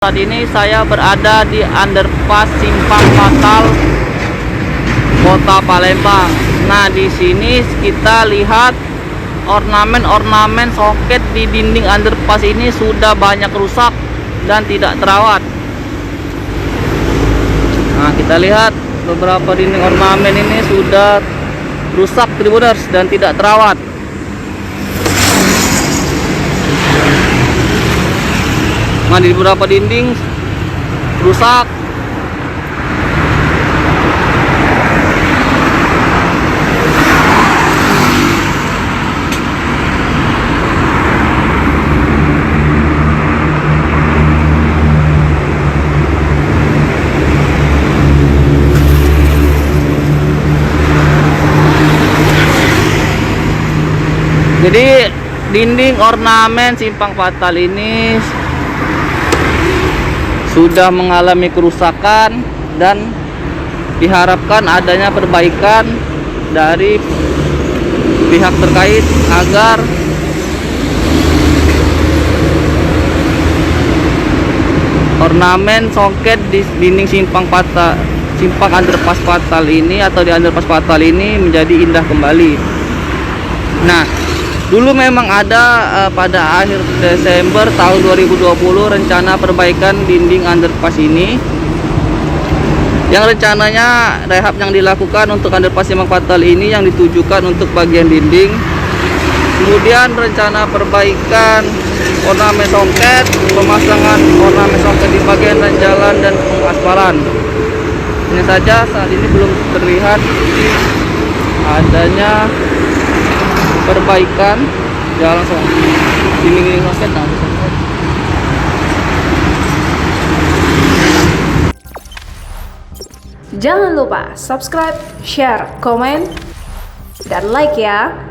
Saat ini saya berada di underpass Simpang Fatal, Kota Palembang. Nah, di sini kita lihat ornamen-ornamen soket di dinding underpass ini sudah banyak rusak dan tidak terawat. Nah, kita lihat beberapa dinding ornamen ini sudah rusak, Tribuners, dan tidak terawat. Nah, di beberapa dinding rusak. Jadi dinding ornamen Simpang Fatal ini sudah mengalami kerusakan dan diharapkan adanya perbaikan dari pihak terkait agar ornamen soket di dinding Simpang underpass Fatal ini atau di underpass Fatal ini menjadi indah kembali. Nah, dulu memang ada pada akhir Desember tahun 2020 rencana perbaikan dinding underpass ini, yang rencananya rehab yang dilakukan untuk underpass Simpang Fatal ini yang ditujukan untuk bagian dinding. Kemudian rencana perbaikan ornamen soket, pemasangan ornamen soket di bagian jalan dan pengaspalan. Ini saja saat ini belum terlihat adanya perbaikan jalan dinding soket. Jangan lupa subscribe, share, komen, dan like ya.